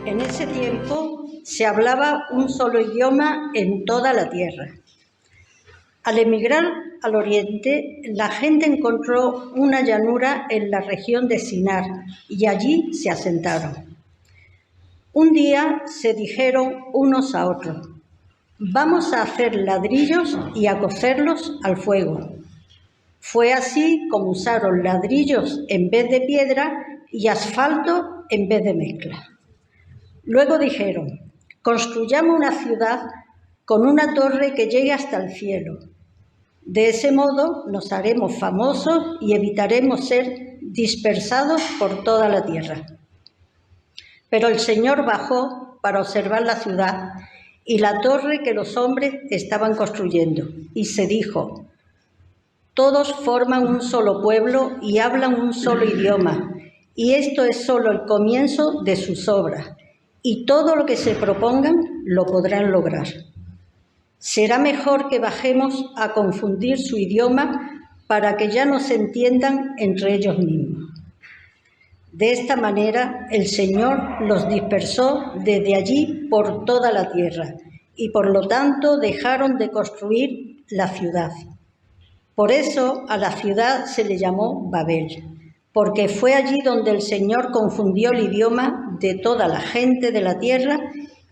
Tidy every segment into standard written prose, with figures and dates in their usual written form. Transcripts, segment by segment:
En ese tiempo se hablaba un solo idioma en toda la tierra. Al emigrar al oriente, la gente encontró una llanura en la región de Sinar y allí se asentaron. Un día se dijeron unos a otros: «Vamos a hacer ladrillos y a cocerlos al fuego». Fue así como usaron ladrillos en vez de piedra y asfalto en vez de mezcla. Luego dijeron: «Construyamos una ciudad con una torre que llegue hasta el cielo. De ese modo nos haremos famosos y evitaremos ser dispersados por toda la tierra». Pero el Señor bajó para observar la ciudad y la torre que los hombres estaban construyendo, y se dijo: «Todos forman un solo pueblo y hablan un solo idioma, y esto es solo el comienzo de sus obras, y todo lo que se propongan lo podrán lograr. Será mejor que bajemos a confundir su idioma para que ya no se entiendan entre ellos mismos». De esta manera el Señor los dispersó desde allí por toda la tierra, y por lo tanto dejaron de construir la ciudad. Por eso a la ciudad se le llamó Babel, porque fue allí donde el Señor confundió el idioma de toda la gente de la tierra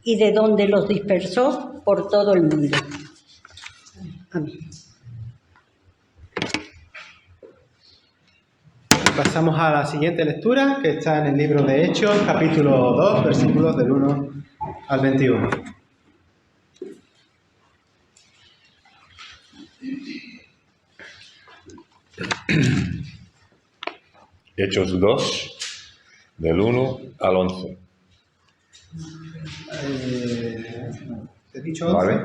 y de donde los dispersó por todo el mundo. Amén. Pasamos a la siguiente lectura, que está en el libro de Hechos, capítulo 2, versículos del 1 al 21. Hechos 2, del 1 al 11. ¿Te he dicho 11? Vale,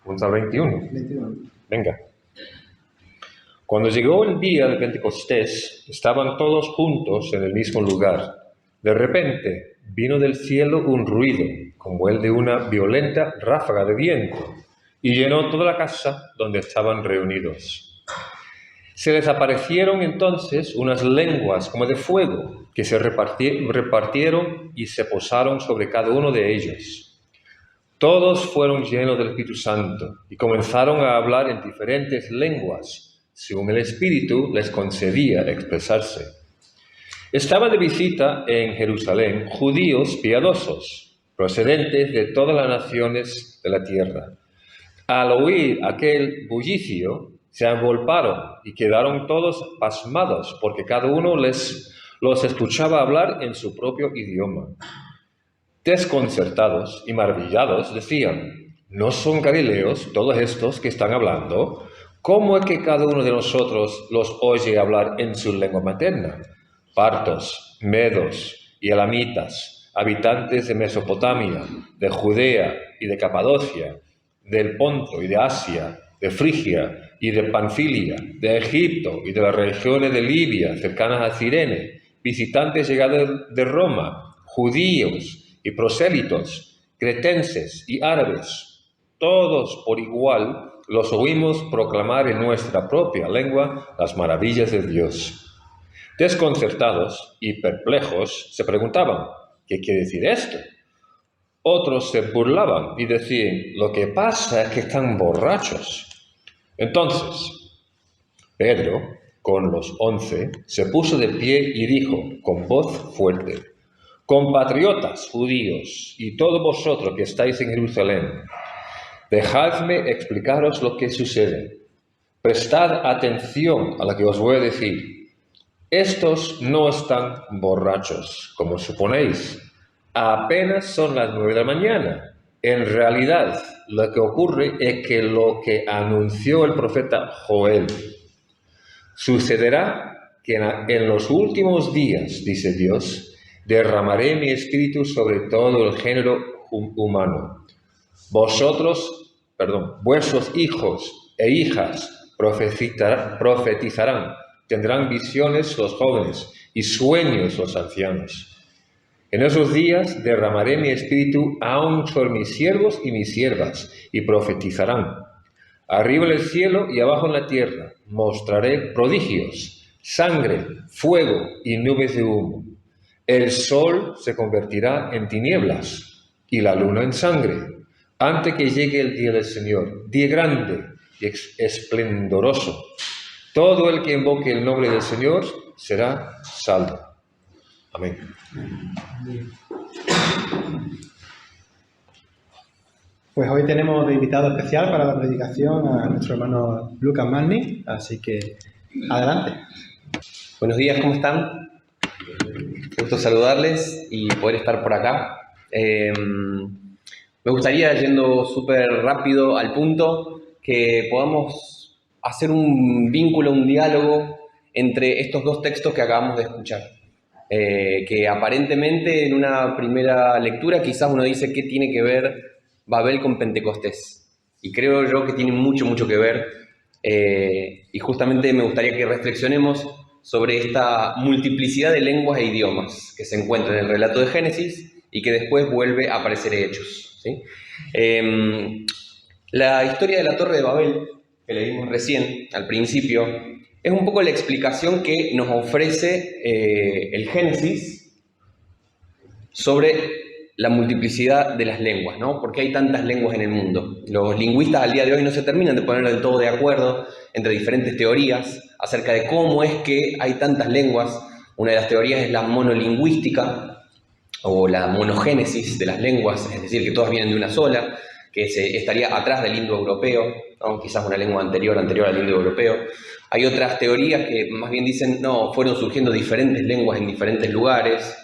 11 al 21. 21. Venga. Cuando llegó el día de Pentecostés, estaban todos juntos en el mismo lugar. De repente vino del cielo un ruido, como el de una violenta ráfaga de viento, y llenó toda la casa donde estaban reunidos. Se les aparecieron entonces unas lenguas como de fuego, que se repartieron y se posaron sobre cada uno de ellos. Todos fueron llenos del Espíritu Santo y comenzaron a hablar en diferentes lenguas, según el Espíritu les concedía expresarse. Estaban de visita en Jerusalén judíos piadosos, procedentes de todas las naciones de la tierra. Al oír aquel bullicio, se agolparon y quedaron todos pasmados, porque cada uno los escuchaba hablar en su propio idioma. Desconcertados y maravillados decían: ¿no son galileos todos estos que están hablando? ¿Cómo es que cada uno de nosotros los oye hablar en su lengua materna? Partos, medos y elamitas, habitantes de Mesopotamia, de Judea y de Capadocia, del Ponto y de Asia, de Frigia y de Panfilia, de Egipto y de las regiones de Libia cercanas a Cirene, visitantes llegados de Roma, judíos y prosélitos, cretenses y árabes, todos por igual los oímos proclamar en nuestra propia lengua las maravillas de Dios. Desconcertados y perplejos se preguntaban: ¿qué quiere decir esto? Otros se burlaban y decían: lo que pasa es que están borrachos. Entonces Pedro, con los 11, se puso de pie y dijo con voz fuerte: compatriotas judíos y todos vosotros que estáis en Jerusalén, dejadme explicaros lo que sucede. Prestad atención a lo que os voy a decir. Estos no están borrachos, como suponéis. Apenas son las 9 de la mañana. En realidad, lo que ocurre es que lo que anunció el profeta Joel sucederá, que en los últimos días, dice Dios, derramaré mi espíritu sobre todo el género humano. Vuestros hijos e hijas profetizarán, tendrán visiones los jóvenes y sueños los ancianos. En esos días derramaré mi espíritu aún sobre mis siervos y mis siervas, y profetizarán. Arriba en el cielo y abajo en la tierra mostraré prodigios, sangre, fuego y nubes de humo. el sol se convertirá en tinieblas y la luna en sangre, antes que llegue el día del Señor, día grande y esplendoroso. Todo el que invoque el nombre del Señor será salvo. Amén. Pues hoy tenemos de invitado especial para la predicación a nuestro hermano Lucas Magni, así que adelante. Buenos días, ¿cómo están? Gusto saludarles y poder estar por acá. Me gustaría, yendo súper rápido al punto, que podamos hacer un vínculo, un diálogo entre estos dos textos que acabamos de escuchar. Que aparentemente en una primera lectura quizás uno dice ¿qué tiene que ver Babel con Pentecostés? Y creo yo que tiene mucho, mucho que ver. Y justamente me gustaría que reflexionemos sobre esta multiplicidad de lenguas e idiomas que se encuentra en el relato de Génesis y que después vuelve a aparecer en Hechos, ¿sí? La historia de la Torre de Babel, que leímos recién al principio, es un poco la explicación que nos ofrece el Génesis sobre la multiplicidad de las lenguas, ¿no? ¿Por qué hay tantas lenguas en el mundo? Los lingüistas al día de hoy no se terminan de poner del todo de acuerdo entre diferentes teorías acerca de cómo es que hay tantas lenguas. Una de las teorías es la monolingüística o la monogénesis de las lenguas, es decir, que todas vienen de una sola, que estaría atrás del indoeuropeo, ¿no? Quizás una lengua anterior al indoeuropeo. Hay otras teorías que más bien dicen, no, fueron surgiendo diferentes lenguas en diferentes lugares.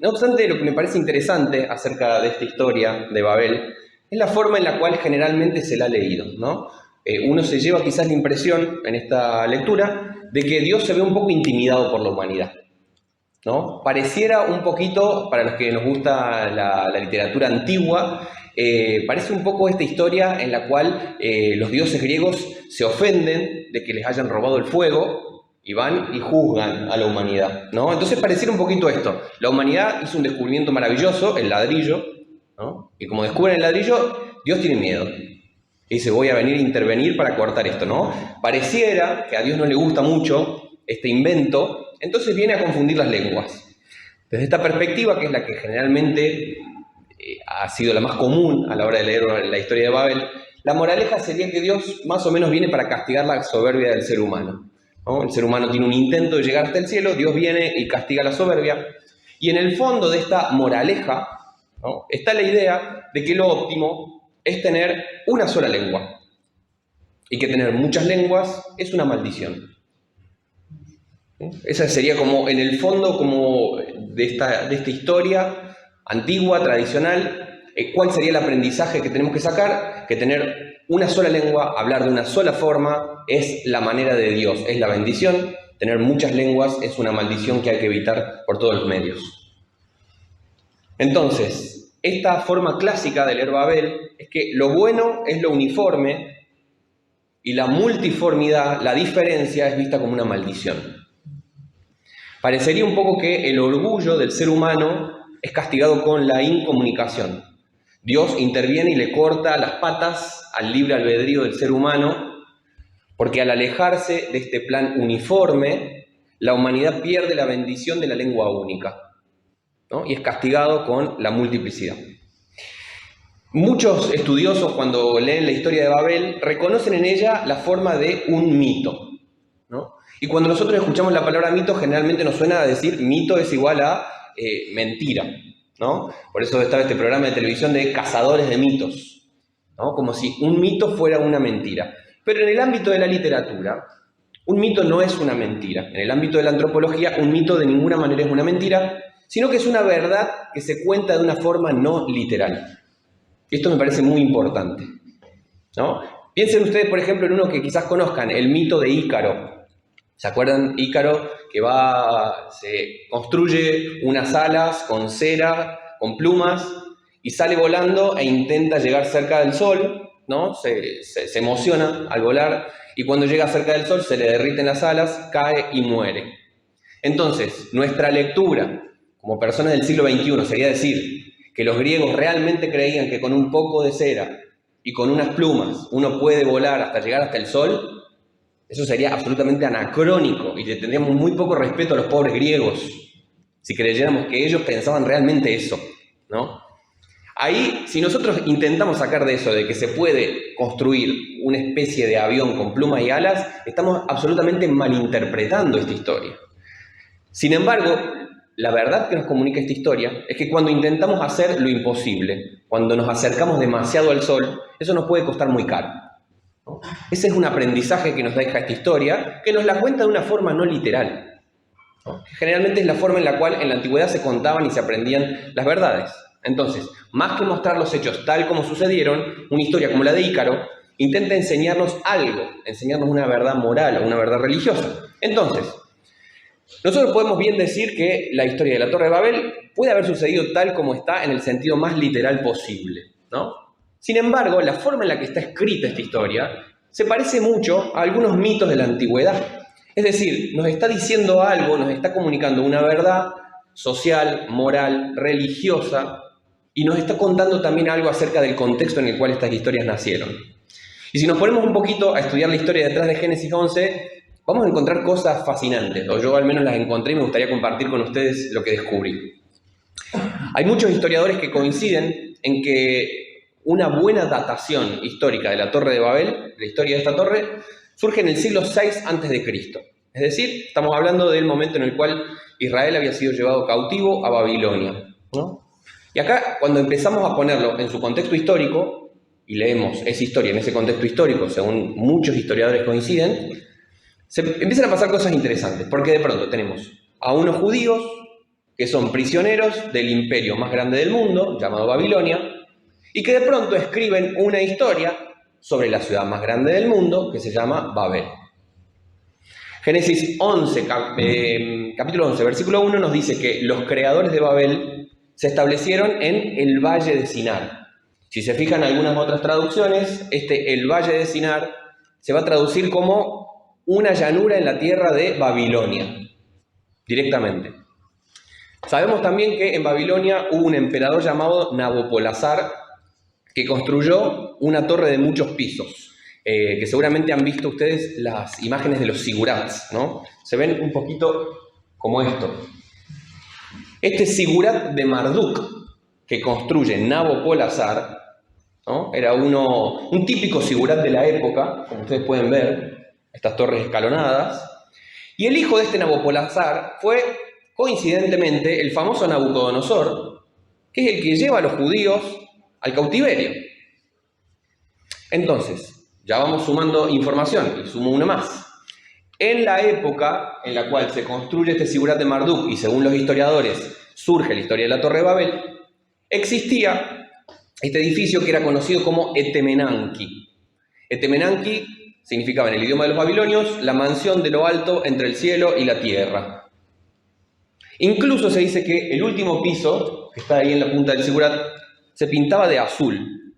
No obstante, lo que me parece interesante acerca de esta historia de Babel es la forma en la cual generalmente se la ha leído, ¿no? Uno se lleva quizás la impresión en esta lectura de que Dios se ve un poco intimidado por la humanidad, ¿no? Pareciera un poquito, para los que nos gusta la literatura antigua, parece un poco esta historia en la cual los dioses griegos se ofenden de que les hayan robado el fuego y van y juzgan a la humanidad, ¿no? Entonces pareciera un poquito esto. La humanidad hizo un descubrimiento maravilloso, el ladrillo, ¿no? Y como descubren el ladrillo, Dios tiene miedo. Y dice, voy a venir a intervenir para cortar esto, ¿no? Pareciera que a Dios no le gusta mucho este invento, entonces viene a confundir las lenguas. Desde esta perspectiva, que es la que generalmente ha sido la más común a la hora de leer la historia de Babel, la moraleja sería que Dios más o menos viene para castigar la soberbia del ser humano, ¿no? El ser humano tiene un intento de llegar hasta el cielo, Dios viene y castiga la soberbia. Y en el fondo de esta moraleja, ¿no?, está la idea de que lo óptimo es tener una sola lengua y que tener muchas lenguas es una maldición. Esa sería como, en el fondo, como de esta historia antigua, tradicional, ¿cuál sería el aprendizaje que tenemos que sacar? Que tener una sola lengua, hablar de una sola forma, es la manera de Dios, es la bendición. Tener muchas lenguas es una maldición que hay que evitar por todos los medios. Entonces, esta forma clásica de leer Babel es que lo bueno es lo uniforme y la multiformidad, la diferencia, es vista como una maldición. Parecería un poco que el orgullo del ser humano es castigado con la incomunicación. Dios interviene y le corta las patas al libre albedrío del ser humano, porque al alejarse de este plan uniforme, la humanidad pierde la bendición de la lengua única, ¿no? Y es castigado con la multiplicidad. Muchos estudiosos, cuando leen la historia de Babel, reconocen en ella la forma de un mito, ¿no? Y cuando nosotros escuchamos la palabra mito, generalmente nos suena a decir mito es igual a mentira, ¿no? Por eso estaba este programa de televisión de cazadores de mitos, ¿no? Como si un mito fuera una mentira. Pero en el ámbito de la literatura, un mito no es una mentira. En el ámbito de la antropología, un mito de ninguna manera es una mentira, sino que es una verdad que se cuenta de una forma no literal. Esto me parece muy importante, ¿no? Piensen ustedes, por ejemplo, en uno que quizás conozcan, el mito de Ícaro. ¿Se acuerdan? Ícaro, que se construye unas alas con cera, con plumas, y sale volando e intenta llegar cerca del sol, ¿no? Se emociona al volar, y cuando llega cerca del sol se le derriten las alas, cae y muere. Entonces, nuestra lectura como personas del siglo XXI sería decir que los griegos realmente creían que con un poco de cera y con unas plumas uno puede volar hasta llegar hasta el sol. Eso sería absolutamente anacrónico y le tendríamos muy poco respeto a los pobres griegos si creyéramos que ellos pensaban realmente eso, ¿no? Ahí, si nosotros intentamos sacar de eso, de que se puede construir una especie de avión con plumas y alas, estamos absolutamente malinterpretando esta historia. Sin embargo, la verdad que nos comunica esta historia es que cuando intentamos hacer lo imposible, cuando nos acercamos demasiado al sol, eso nos puede costar muy caro, ¿no? Ese es un aprendizaje que nos deja esta historia, que nos la cuenta de una forma no literal, ¿no? Generalmente es la forma en la cual en la antigüedad se contaban y se aprendían las verdades. Entonces, más que mostrar los hechos tal como sucedieron, una historia como la de Ícaro intenta enseñarnos algo, enseñarnos una verdad moral o una verdad religiosa. Entonces, nosotros podemos bien decir que la historia de la Torre de Babel puede haber sucedido tal como está en el sentido más literal posible, ¿no? Sin embargo, la forma en la que está escrita esta historia se parece mucho a algunos mitos de la antigüedad. Es decir, nos está diciendo algo, nos está comunicando una verdad social, moral, religiosa, y nos está contando también algo acerca del contexto en el cual estas historias nacieron. Y si nos ponemos un poquito a estudiar la historia detrás de Génesis 11, vamos a encontrar cosas fascinantes, o yo al menos las encontré y me gustaría compartir con ustedes lo que descubrí. Hay muchos historiadores que coinciden en que una buena datación histórica de la Torre de Babel, la historia de esta torre, surge en el siglo VI a.C. Es decir, estamos hablando del momento en el cual Israel había sido llevado cautivo a Babilonia, ¿no? Y acá, cuando empezamos a ponerlo en su contexto histórico, y leemos esa historia en ese contexto histórico, según muchos historiadores coinciden, se empiezan a pasar cosas interesantes, porque de pronto tenemos a unos judíos que son prisioneros del imperio más grande del mundo, llamado Babilonia, y que de pronto escriben una historia sobre la ciudad más grande del mundo, que se llama Babel. Génesis 11, capítulo 11, versículo 1 nos dice que los creadores de Babel se establecieron en el Valle de Sinar. Si se fijan en algunas otras traducciones, el Valle de Sinar se va a traducir como una llanura en la tierra de Babilonia, directamente. Sabemos también que en Babilonia hubo un emperador llamado Nabopolassar que construyó una torre de muchos pisos, que seguramente han visto ustedes las imágenes de los zigurats, ¿no? Se ven un poquito como esto. Este zigurat de Marduk que construye Nabopolassar, ¿no? Era un típico zigurat de la época, como ustedes pueden ver, estas torres escalonadas. Y el hijo de este Nabopolassar fue, coincidentemente, el famoso Nabucodonosor, que es el que lleva a los judíos al cautiverio. Entonces, ya vamos sumando información, y sumo una más. En la época en la cual se construye este zigurat de Marduk, y según los historiadores surge la historia de la Torre de Babel, existía este edificio que era conocido como Etemenanki. Etemenanki significaba en el idioma de los babilonios la mansión de lo alto entre el cielo y la tierra. Incluso se dice que el último piso, que está ahí en la punta del zigurat, se pintaba de azul,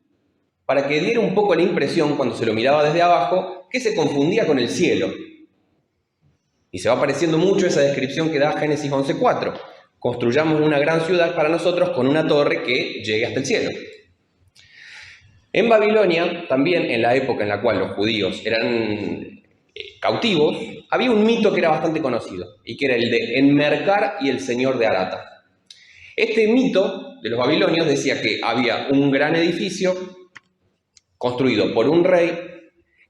para que diera un poco la impresión, cuando se lo miraba desde abajo, que se confundía con el cielo. Y se va pareciendo mucho esa descripción que da Génesis 11:4. Construyamos una gran ciudad para nosotros con una torre que llegue hasta el cielo. En Babilonia, también en la época en la cual los judíos eran cautivos, había un mito que era bastante conocido, y que era el de Enmerkar y el señor de Arata. Este mito de los babilonios decía que había un gran edificio construido por un rey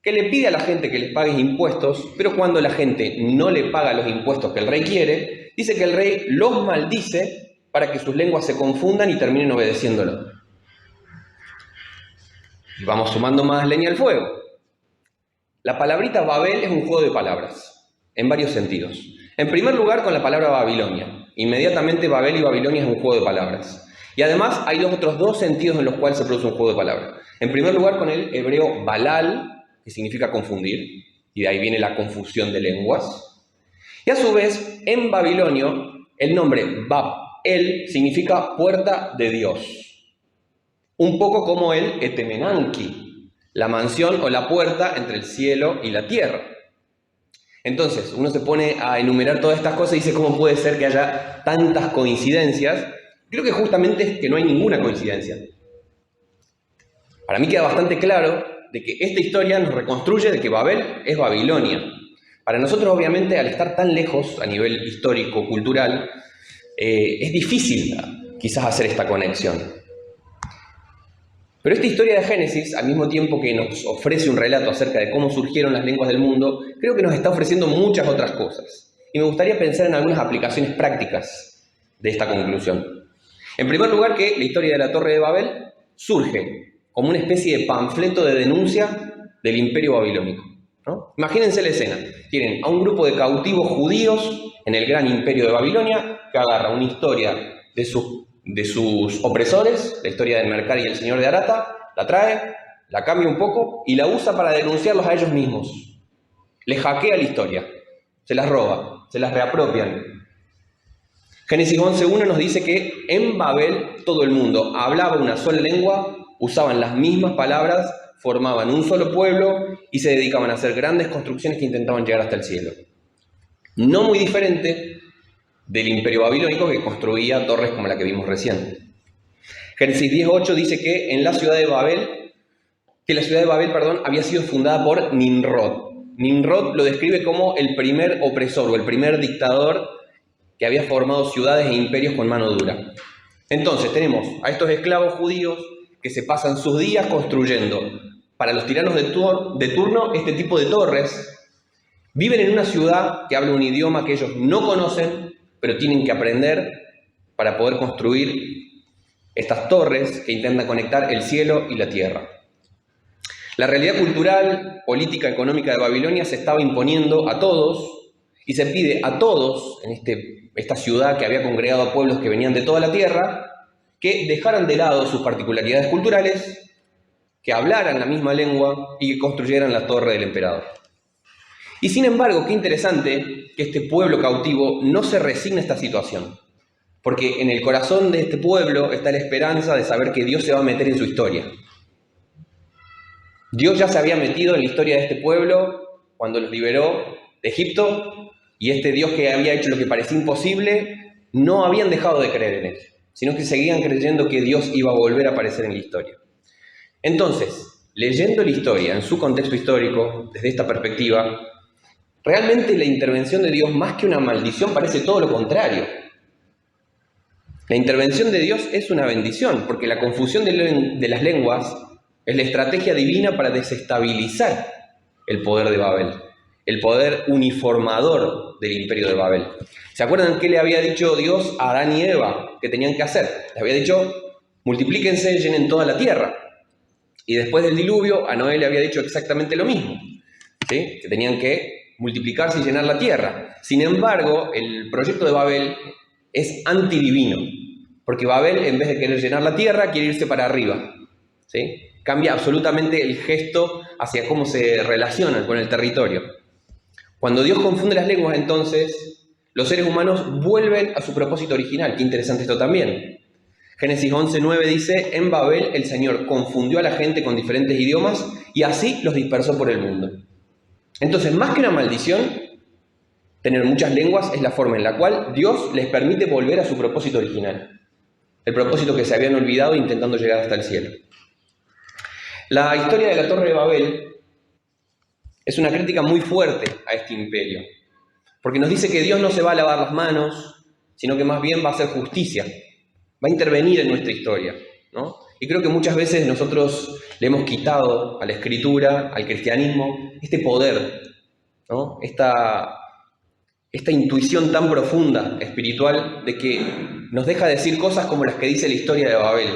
que le pide a la gente que les pague impuestos, pero cuando la gente no le paga los impuestos que el rey quiere, dice que el rey los maldice para que sus lenguas se confundan y terminen obedeciéndolo. Y vamos sumando más leña al fuego. La palabrita Babel es un juego de palabras, en varios sentidos. En primer lugar, con la palabra Babilonia. Inmediatamente Babel y Babilonia es un juego de palabras. Y además hay otros dos sentidos en los cuales se produce un juego de palabras. En primer lugar, con el hebreo Balal, que significa confundir, y de ahí viene la confusión de lenguas. Y a su vez, en babilonio, el nombre Bab-el significa puerta de Dios. Un poco como el Etemenanki, la mansión o la puerta entre el cielo y la tierra. Entonces, uno se pone a enumerar todas estas cosas y dice, ¿cómo puede ser que haya tantas coincidencias? Creo que justamente es que no hay ninguna coincidencia. Para mí queda bastante claro de que esta historia nos reconstruye de que Babel es Babilonia. Para nosotros, obviamente, al estar tan lejos a nivel histórico, cultural, es difícil quizás hacer esta conexión. Pero esta historia de Génesis, al mismo tiempo que nos ofrece un relato acerca de cómo surgieron las lenguas del mundo, creo que nos está ofreciendo muchas otras cosas. Y me gustaría pensar en algunas aplicaciones prácticas de esta conclusión. En primer lugar, que la historia de la Torre de Babel surge como una especie de panfleto de denuncia del imperio babilónico, ¿no? Imagínense la escena. Tienen a un grupo de cautivos judíos en el gran imperio de Babilonia que agarra una historia de sus opresores, la historia de Mercar y el señor de Arata, la trae, la cambia un poco y la usa para denunciarlos a ellos mismos. Les hackea la historia, se las roba, se las reapropian. Génesis 11.1 nos dice que en Babel todo el mundo hablaba una sola lengua, usaban las mismas palabras, formaban un solo pueblo y se dedicaban a hacer grandes construcciones que intentaban llegar hasta el cielo. No muy diferente del imperio babilónico que construía torres como la que vimos recién. Génesis 10.8 dice que la ciudad de Babel, había sido fundada por Nimrod. Nimrod lo describe como el primer opresor o el primer dictador que había formado ciudades e imperios con mano dura. Entonces tenemos a estos esclavos judíos que se pasan sus días construyendo para los tiranos de turno este tipo de torres. Viven en una ciudad que habla un idioma que ellos no conocen, pero tienen que aprender para poder construir estas torres que intentan conectar el cielo y la tierra. La realidad cultural, política, económica de Babilonia se estaba imponiendo a todos y se pide a todos en esta ciudad que había congregado a pueblos que venían de toda la tierra que dejaran de lado sus particularidades culturales, que hablaran la misma lengua y que construyeran la torre del emperador. Y sin embargo, qué interesante que este pueblo cautivo no se resigna a esta situación, porque en el corazón de este pueblo está la esperanza de saber que Dios se va a meter en su historia. Dios ya se había metido en la historia de este pueblo cuando los liberó de Egipto, y este Dios que había hecho lo que parecía imposible, no habían dejado de creer en él, sino que seguían creyendo que Dios iba a volver a aparecer en la historia. Entonces, leyendo la historia en su contexto histórico, desde esta perspectiva, realmente la intervención de Dios, más que una maldición, parece todo lo contrario. La intervención de Dios es una bendición, porque la confusión de las lenguas es la estrategia divina para desestabilizar el poder de Babel, el poder uniformador del imperio de Babel. ¿Se acuerdan qué le había dicho Dios a Adán y Eva que tenían que hacer? Les había dicho, multiplíquense, llenen toda la tierra. Y después del diluvio, a Noé le había dicho exactamente lo mismo, ¿sí? Que tenían que multiplicarse y llenar la tierra. Sin embargo, el proyecto de Babel es antidivino, porque Babel, en vez de querer llenar la tierra, quiere irse para arriba, ¿sí? Cambia absolutamente el gesto hacia cómo se relacionan con el territorio. Cuando Dios confunde las lenguas, entonces, los seres humanos vuelven a su propósito original. Qué interesante esto también. Génesis 11.9 dice, en Babel el Señor confundió a la gente con diferentes idiomas y así los dispersó por el mundo. Entonces, más que una maldición, tener muchas lenguas es la forma en la cual Dios les permite volver a su propósito original. El propósito que se habían olvidado intentando llegar hasta el cielo. La historia de la Torre de Babel es una crítica muy fuerte a este imperio, porque nos dice que Dios no se va a lavar las manos, sino que más bien va a hacer justicia, va a intervenir en nuestra historia, ¿no? Y creo que muchas veces nosotros le hemos quitado a la Escritura, al cristianismo, este poder, ¿no? Esta intuición tan profunda, espiritual, de que nos deja decir cosas como las que dice la historia de Babel.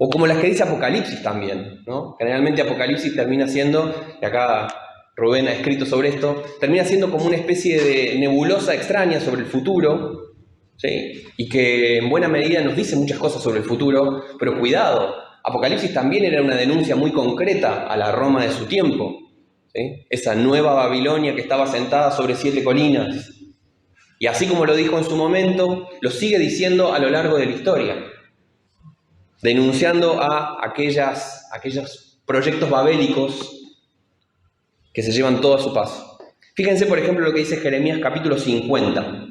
O como las que dice Apocalipsis también, ¿no? Generalmente Apocalipsis termina siendo, y acá Rubén ha escrito sobre esto, termina siendo como una especie de nebulosa extraña sobre el futuro, ¿sí? Y que en buena medida nos dice muchas cosas sobre el futuro, pero cuidado, Apocalipsis también era una denuncia muy concreta a la Roma de su tiempo, ¿sí? Esa nueva Babilonia que estaba sentada sobre 7 colinas. Y así como lo dijo en su momento, lo sigue diciendo a lo largo de la historia, denunciando a aquellos proyectos babélicos que se llevan todo a su paso. Fíjense, por ejemplo, lo que dice Jeremías capítulo 50.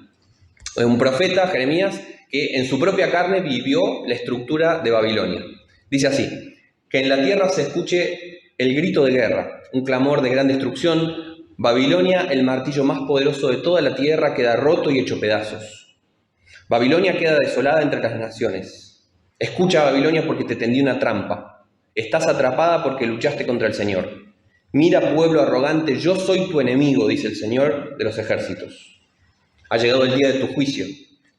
Es un profeta, Jeremías, que en su propia carne vivió la estructura de Babilonia. Dice así, que en la tierra se escuche el grito de guerra, un clamor de gran destrucción. Babilonia, el martillo más poderoso de toda la tierra, queda roto y hecho pedazos. Babilonia queda desolada entre las naciones. Escucha, Babilonia, porque te tendí una trampa. Estás atrapada porque luchaste contra el Señor. Mira, pueblo arrogante, yo soy tu enemigo, dice el Señor de los ejércitos. Ha llegado el día de tu juicio,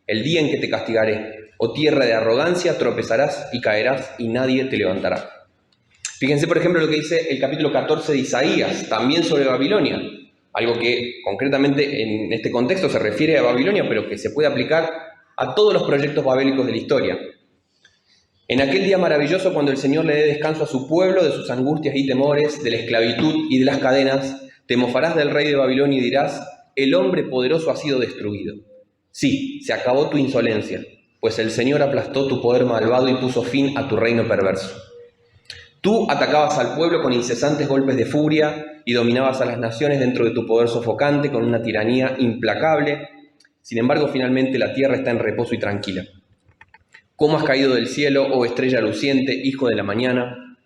el día en que te castigaré. Oh tierra de arrogancia, tropezarás y caerás y nadie te levantará. Fíjense, por ejemplo, lo que dice el capítulo 14 de Isaías, también sobre Babilonia. Algo que concretamente en este contexto se refiere a Babilonia, pero que se puede aplicar a todos los proyectos babélicos de la historia. En aquel día maravilloso, cuando el Señor le dé descanso a su pueblo de sus angustias y temores, de la esclavitud y de las cadenas, te mofarás del rey de Babilonia y dirás, el hombre poderoso ha sido destruido. Sí, se acabó tu insolencia, pues el Señor aplastó tu poder malvado y puso fin a tu reino perverso. Tú atacabas al pueblo con incesantes golpes de furia y dominabas a las naciones dentro de tu poder sofocante con una tiranía implacable. Sin embargo, finalmente la tierra está en reposo y tranquila. ¿Cómo has caído del cielo, oh estrella luciente, hijo de la mañana?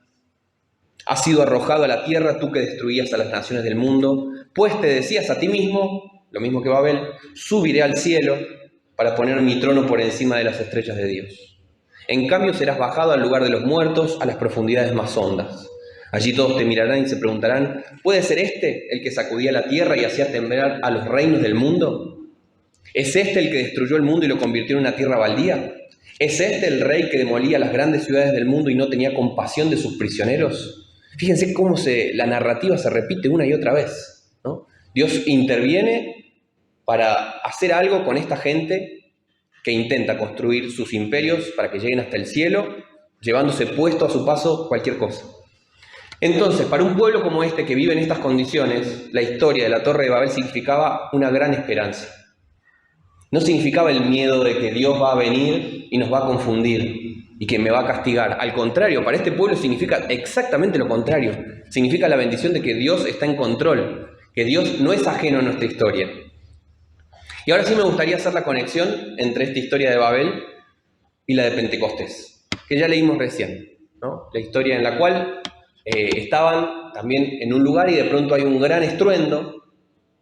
Has sido arrojado a la tierra, tú que destruías a las naciones del mundo, pues te decías a ti mismo, lo mismo que Babel, subiré al cielo para poner mi trono por encima de las estrellas de Dios. En cambio serás bajado al lugar de los muertos, a las profundidades más hondas. Allí todos te mirarán y se preguntarán, ¿puede ser este el que sacudía la tierra y hacía temblar a los reinos del mundo? ¿Es este el que destruyó el mundo y lo convirtió en una tierra baldía? ¿Es este el rey que demolía las grandes ciudades del mundo y no tenía compasión de sus prisioneros? Fíjense cómo la narrativa se repite una y otra vez, ¿no? Dios interviene para hacer algo con esta gente que intenta construir sus imperios para que lleguen hasta el cielo, llevándose puesto a su paso cualquier cosa. Entonces, para un pueblo como este que vive en estas condiciones, la historia de la Torre de Babel significaba una gran esperanza. No significaba el miedo de que Dios va a venir y nos va a confundir y que me va a castigar. Al contrario, para este pueblo significa exactamente lo contrario. Significa la bendición de que Dios está en control, que Dios no es ajeno a nuestra historia. Y ahora sí me gustaría hacer la conexión entre esta historia de Babel y la de Pentecostés, que ya leímos recién, ¿no? La historia en la cual estaban también en un lugar y de pronto hay un gran estruendo,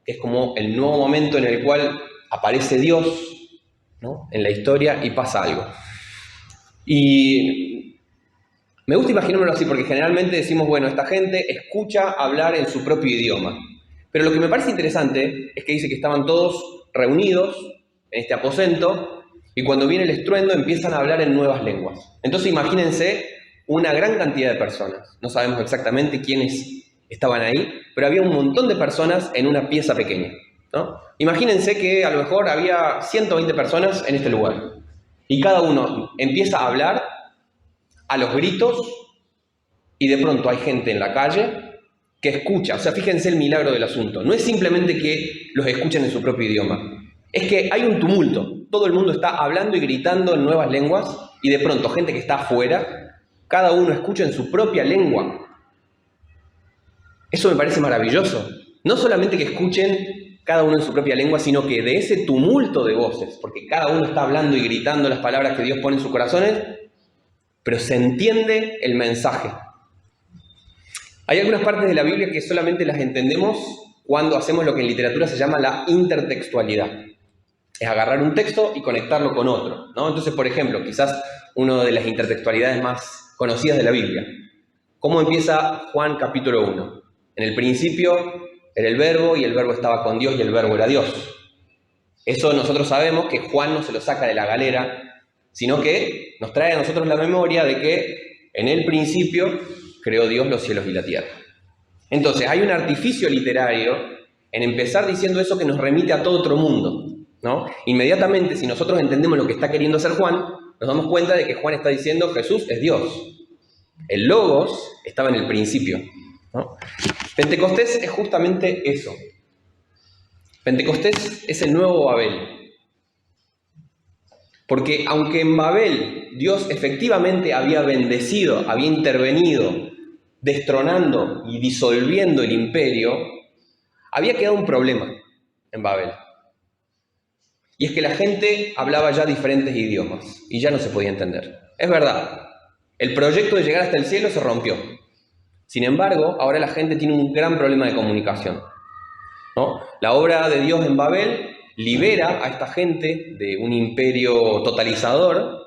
que es como el nuevo momento en el cual aparece Dios, ¿no?, en la historia y pasa algo. Y me gusta imaginármelo así porque generalmente decimos, bueno, esta gente escucha hablar en su propio idioma. Pero lo que me parece interesante es que dice que estaban todos reunidos en este aposento y cuando viene el estruendo empiezan a hablar en nuevas lenguas. Entonces imagínense una gran cantidad de personas. No sabemos exactamente quiénes estaban ahí, pero había un montón de personas en una pieza pequeña, ¿no? Imagínense que a lo mejor había 120 personas en este lugar y cada uno empieza a hablar a los gritos y de pronto hay gente en la calle que escucha. O sea, fíjense el milagro del asunto. No es simplemente que los escuchen en su propio idioma. Es que hay un tumulto. Todo el mundo está hablando y gritando en nuevas lenguas y de pronto gente que está afuera, cada uno escucha en su propia lengua. Eso me parece maravilloso. No solamente que escuchen cada uno en su propia lengua, sino que de ese tumulto de voces, porque cada uno está hablando y gritando las palabras que Dios pone en sus corazones, pero se entiende el mensaje. Hay algunas partes de la Biblia que solamente las entendemos cuando hacemos lo que en literatura se llama la intertextualidad. Es agarrar un texto y conectarlo con otro, ¿no? Entonces, por ejemplo, quizás una de las intertextualidades más conocidas de la Biblia. ¿Cómo empieza Juan capítulo 1? En el principio era el verbo y el verbo estaba con Dios y el verbo era Dios. Eso nosotros sabemos que Juan no se lo saca de la galera, sino que nos trae a nosotros la memoria de que en el principio creó Dios los cielos y la tierra. Entonces, hay un artificio literario en empezar diciendo eso que nos remite a todo otro mundo, ¿no? Inmediatamente, si nosotros entendemos lo que está queriendo hacer Juan, nos damos cuenta de que Juan está diciendo Jesús es Dios. El Logos estaba en el principio, ¿no? Pentecostés es justamente eso. Pentecostés es el nuevo Babel. Porque aunque en Babel Dios efectivamente había bendecido, había intervenido, destronando y disolviendo el imperio, había quedado un problema en Babel. Y es que la gente hablaba ya diferentes idiomas y ya no se podía entender. Es verdad, el proyecto de llegar hasta el cielo se rompió. Sin embargo, ahora la gente tiene un gran problema de comunicación, ¿no? La obra de Dios en Babel libera a esta gente de un imperio totalizador,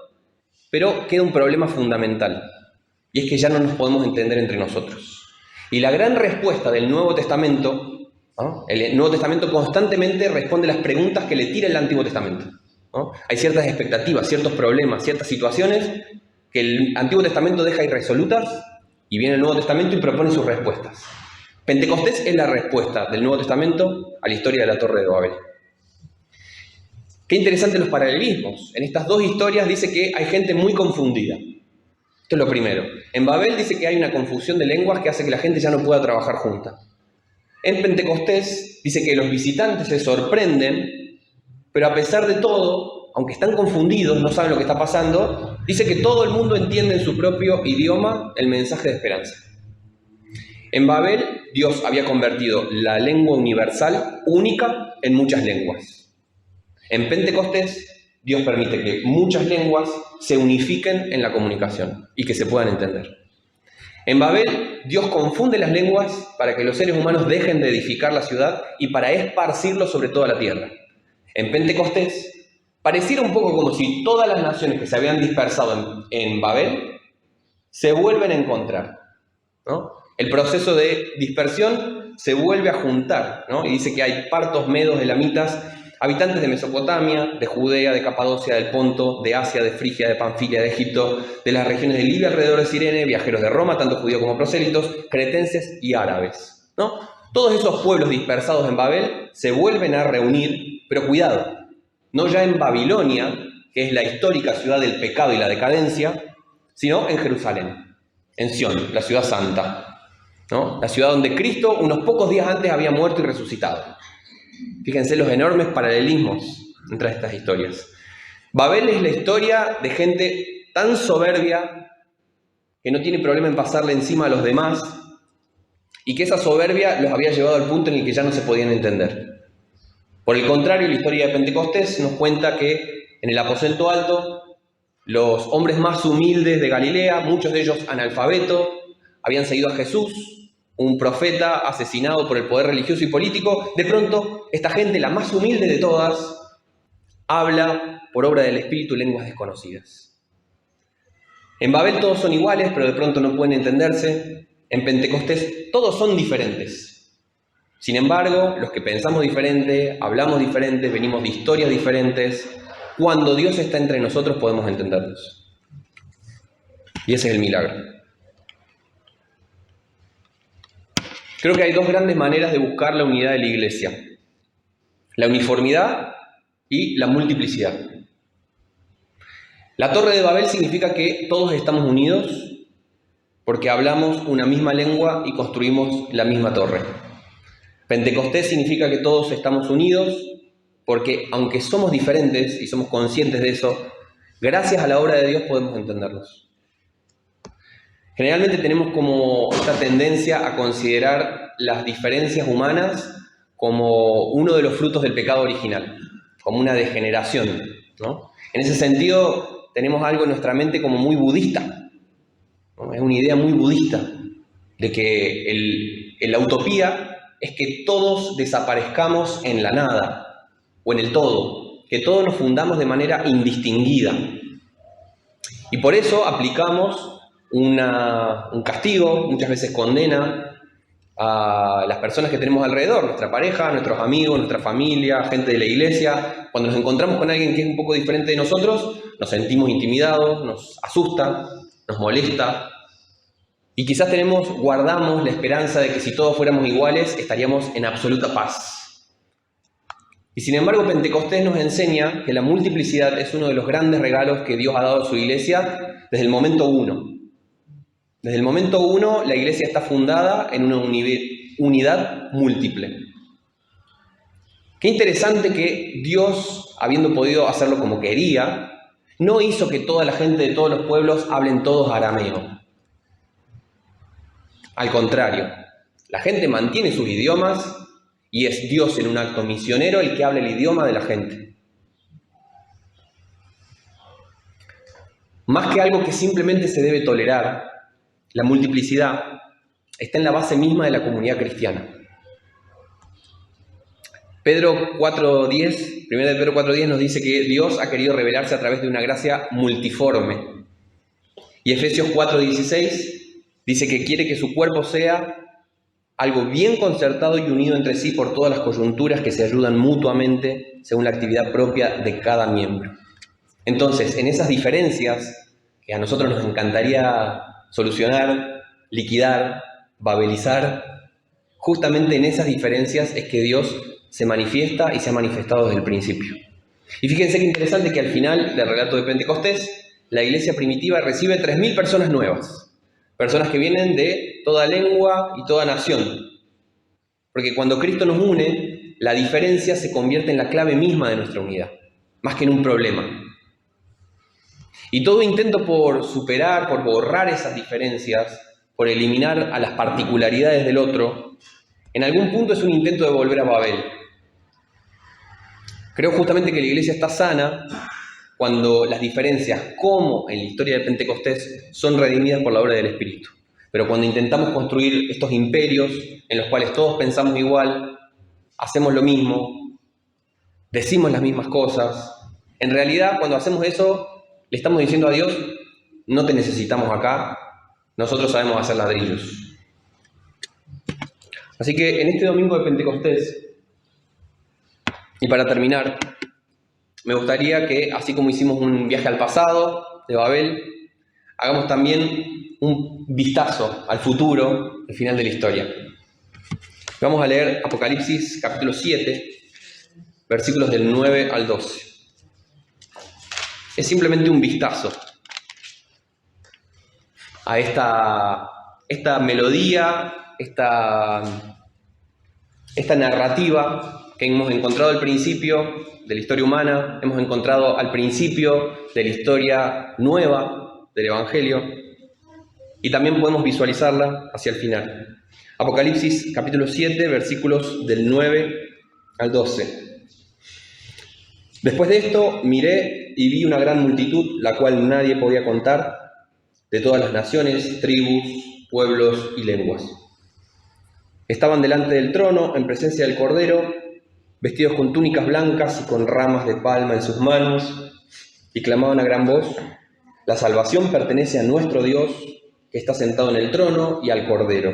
pero queda un problema fundamental, y es que ya no nos podemos entender entre nosotros. Y la gran respuesta del Nuevo Testamento, ¿no? El Nuevo Testamento constantemente responde las preguntas que le tira el Antiguo Testamento, ¿no? Hay ciertas expectativas, ciertos problemas, ciertas situaciones que el Antiguo Testamento deja irresolutas, y viene el Nuevo Testamento y propone sus respuestas. Pentecostés es la respuesta del Nuevo Testamento a la historia de la Torre de Babel. Qué interesantes los paralelismos. En estas dos historias dice que hay gente muy confundida. Esto es lo primero. En Babel dice que hay una confusión de lenguas que hace que la gente ya no pueda trabajar junta. En Pentecostés dice que los visitantes se sorprenden, pero a pesar de todo, aunque están confundidos, no saben lo que está pasando, dice que todo el mundo entiende en su propio idioma el mensaje de esperanza. En Babel, Dios había convertido la lengua universal única en muchas lenguas. En Pentecostés, Dios permite que muchas lenguas se unifiquen en la comunicación y que se puedan entender. En Babel, Dios confunde las lenguas para que los seres humanos dejen de edificar la ciudad y para esparcirlo sobre toda la tierra. En Pentecostés, pareciera un poco como si todas las naciones que se habían dispersado en Babel se vuelven a encontrar, ¿no? El proceso de dispersión se vuelve a juntar, ¿no? Y dice que hay partos, medos, elamitas, habitantes de Mesopotamia, de Judea, de Capadocia, del Ponto, de Asia, de Frigia, de Panfilia, de Egipto, de las regiones de Libia alrededor de Cirene, viajeros de Roma, tanto judíos como prosélitos, cretenses y árabes, ¿no? Todos esos pueblos dispersados en Babel se vuelven a reunir, pero cuidado, no ya en Babilonia, que es la histórica ciudad del pecado y la decadencia, sino en Jerusalén, en Sión, la ciudad santa, ¿no? La ciudad donde Cristo unos pocos días antes había muerto y resucitado. Fíjense los enormes paralelismos entre estas historias. Babel es la historia de gente tan soberbia que no tiene problema en pasarle encima a los demás y que esa soberbia los había llevado al punto en el que ya no se podían entender. Por el contrario, la historia de Pentecostés nos cuenta que en el aposento alto, los hombres más humildes de Galilea, muchos de ellos analfabetos, habían seguido a Jesús, un profeta asesinado por el poder religioso y político. De pronto, esta gente, la más humilde de todas, habla por obra del Espíritu lenguas desconocidas. En Babel todos son iguales, pero de pronto no pueden entenderse. En Pentecostés todos son diferentes. Sin embargo, los que pensamos diferente, hablamos diferente, venimos de historias diferentes, cuando Dios está entre nosotros podemos entendernos. Y ese es el milagro. Creo que hay dos grandes maneras de buscar la unidad de la iglesia: la uniformidad y la multiplicidad. La Torre de Babel significa que todos estamos unidos porque hablamos una misma lengua y construimos la misma torre. Pentecostés significa que todos estamos unidos porque, aunque somos diferentes y somos conscientes de eso, gracias a la obra de Dios podemos entendernos. Generalmente tenemos como esta tendencia a considerar las diferencias humanas como uno de los frutos del pecado original, como una degeneración, ¿no? En ese sentido, tenemos algo en nuestra mente como muy budista, ¿no? Es una idea muy budista de que la utopía es que todos desaparezcamos en la nada o en el todo, que todos nos fundamos de manera indistinguida. Y por eso aplicamos un castigo, muchas veces condena a las personas que tenemos alrededor, nuestra pareja, nuestros amigos, nuestra familia, gente de la iglesia. Cuando nos encontramos con alguien que es un poco diferente de nosotros, nos sentimos intimidados, nos asusta, nos molesta. Y quizás guardamos la esperanza de que si todos fuéramos iguales, estaríamos en absoluta paz. Y sin embargo, Pentecostés nos enseña que la multiplicidad es uno de los grandes regalos que Dios ha dado a su iglesia desde el momento uno. Desde el momento uno, la iglesia está fundada en una unidad múltiple. Qué interesante que Dios, habiendo podido hacerlo como quería, no hizo que toda la gente de todos los pueblos hablen todos arameo. Al contrario, la gente mantiene sus idiomas y es Dios en un acto misionero el que habla el idioma de la gente. Más que algo que simplemente se debe tolerar, la multiplicidad está en la base misma de la comunidad cristiana. Pedro 4:10, 1 de Pedro 4:10 nos dice que Dios ha querido revelarse a través de una gracia multiforme. Y Efesios 4:16 dice que quiere que su cuerpo sea algo bien concertado y unido entre sí por todas las coyunturas que se ayudan mutuamente según la actividad propia de cada miembro. Entonces, en esas diferencias que a nosotros nos encantaría solucionar, liquidar, babelizar, justamente en esas diferencias es que Dios se manifiesta y se ha manifestado desde el principio. Y fíjense qué interesante que al final del relato de Pentecostés, la iglesia primitiva recibe 3.000 personas nuevas. Personas que vienen de toda lengua y toda nación. Porque cuando Cristo nos une, la diferencia se convierte en la clave misma de nuestra unidad, más que en un problema. Y todo intento por superar, por borrar esas diferencias, por eliminar a las particularidades del otro, en algún punto es un intento de volver a Babel. Creo justamente que la iglesia está sana cuando las diferencias, como en la historia de Pentecostés, son redimidas por la obra del Espíritu. Pero cuando intentamos construir estos imperios en los cuales todos pensamos igual, hacemos lo mismo, decimos las mismas cosas, en realidad cuando hacemos eso, le estamos diciendo a Dios, no te necesitamos acá, nosotros sabemos hacer ladrillos. Así que en este domingo de Pentecostés, y para terminar, me gustaría que, así como hicimos un viaje al pasado de Babel, hagamos también un vistazo al futuro, al final de la historia. Vamos a leer Apocalipsis capítulo 7, versículos del 9 al 12. Es simplemente un vistazo a esta melodía, esta narrativa que hemos encontrado al principio de la historia humana, hemos encontrado al principio de la historia nueva del Evangelio y también podemos visualizarla hacia el final. Apocalipsis capítulo 7, versículos del 9 al 12. Después de esto miré y vi una gran multitud, la cual nadie podía contar, de todas las naciones, tribus, pueblos y lenguas. Estaban delante del trono, en presencia del Cordero, vestidos con túnicas blancas y con ramas de palma en sus manos, y clamaban a gran voz, la salvación pertenece a nuestro Dios, que está sentado en el trono, y al Cordero.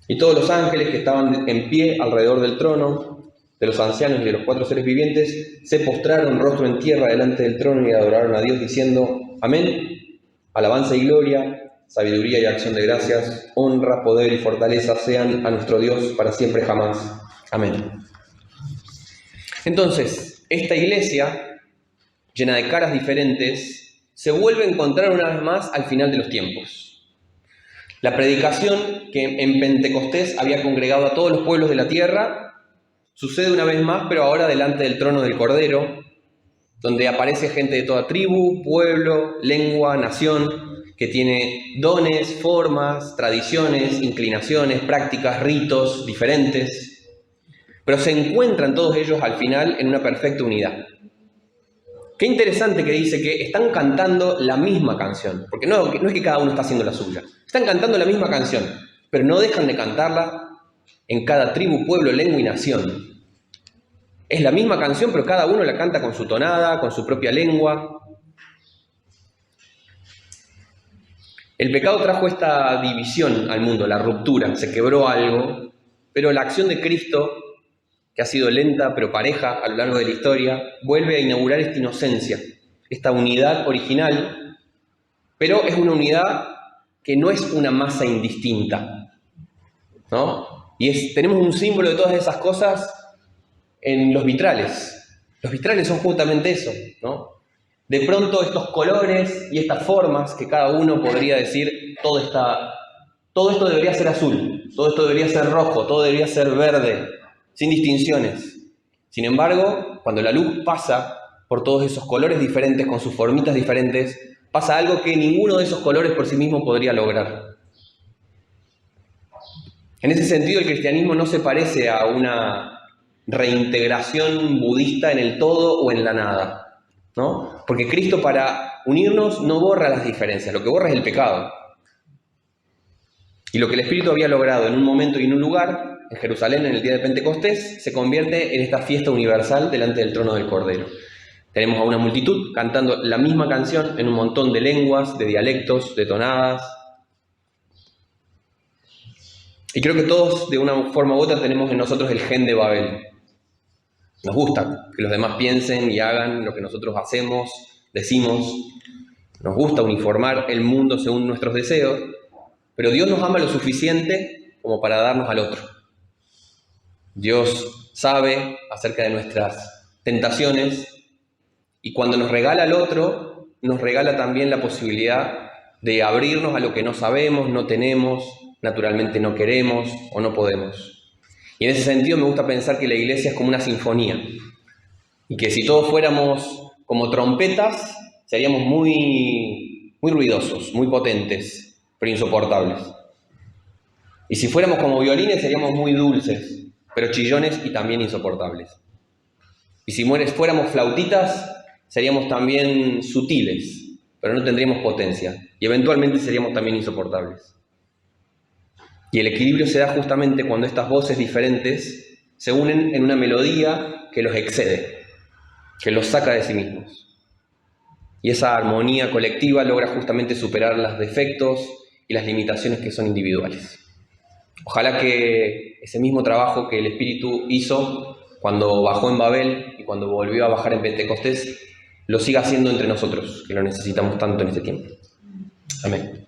Y todos los ángeles que estaban en pie alrededor del trono, de los ancianos y de los 4 seres vivientes, se postraron rostro en tierra delante del trono y adoraron a Dios, diciendo, amén, alabanza y gloria, sabiduría y acción de gracias, honra, poder y fortaleza sean a nuestro Dios para siempre jamás. Amén. Entonces, esta iglesia, llena de caras diferentes, se vuelve a encontrar una vez más al final de los tiempos. La predicación que en Pentecostés había congregado a todos los pueblos de la tierra, sucede una vez más, pero ahora delante del trono del Cordero, donde aparece gente de toda tribu, pueblo, lengua, nación, que tiene dones, formas, tradiciones, inclinaciones, prácticas, ritos diferentes, pero se encuentran todos ellos al final en una perfecta unidad. Qué interesante que dice que están cantando la misma canción, porque no es que cada uno está haciendo la suya, están cantando la misma canción, pero no dejan de cantarla en cada tribu, pueblo, lengua y nación. Es la misma canción, pero cada uno la canta con su tonada, con su propia lengua. El pecado trajo esta división al mundo, la ruptura, se quebró algo, pero la acción de Cristo, que ha sido lenta pero pareja a lo largo de la historia, vuelve a inaugurar esta inocencia, esta unidad original, pero es una unidad que no es una masa indistinta, ¿no? Y tenemos un símbolo de todas esas cosas en los vitrales. Los vitrales son justamente eso, ¿no? De pronto estos colores y estas formas que cada uno podría decir, todo esto debería ser azul, todo esto debería ser rojo, todo debería ser verde, sin distinciones. Sin embargo, cuando la luz pasa por todos esos colores diferentes, con sus formitas diferentes, pasa algo que ninguno de esos colores por sí mismo podría lograr. En ese sentido, el cristianismo no se parece a una reintegración budista en el todo o en la nada, ¿no? Porque Cristo, para unirnos, no borra las diferencias, lo que borra es el pecado. Y lo que el Espíritu había logrado en un momento y en un lugar, en Jerusalén, en el día de Pentecostés, se convierte en esta fiesta universal delante del trono del Cordero. Tenemos a una multitud cantando la misma canción en un montón de lenguas, de dialectos, de tonadas. Y creo que todos, de una forma u otra, tenemos en nosotros el gen de Babel. Nos gusta que los demás piensen y hagan lo que nosotros hacemos, decimos. Nos gusta uniformar el mundo según nuestros deseos, pero Dios nos ama lo suficiente como para darnos al otro. Dios sabe acerca de nuestras tentaciones y cuando nos regala al otro, nos regala también la posibilidad de abrirnos a lo que no sabemos, no tenemos, naturalmente no queremos o no podemos. Y en ese sentido me gusta pensar que la iglesia es como una sinfonía y que si todos fuéramos como trompetas, seríamos muy ruidosos, muy potentes, pero insoportables. Y si fuéramos como violines, seríamos muy dulces, pero chillones y también insoportables. Y si fuéramos flautitas, seríamos también sutiles, pero no tendríamos potencia. Y eventualmente seríamos también insoportables. Y el equilibrio se da justamente cuando estas voces diferentes se unen en una melodía que los excede, que los saca de sí mismos. Y esa armonía colectiva logra justamente superar los defectos y las limitaciones que son individuales. Ojalá que ese mismo trabajo que el Espíritu hizo cuando bajó en Babel y cuando volvió a bajar en Pentecostés, lo siga haciendo entre nosotros, que lo necesitamos tanto en este tiempo. Amén.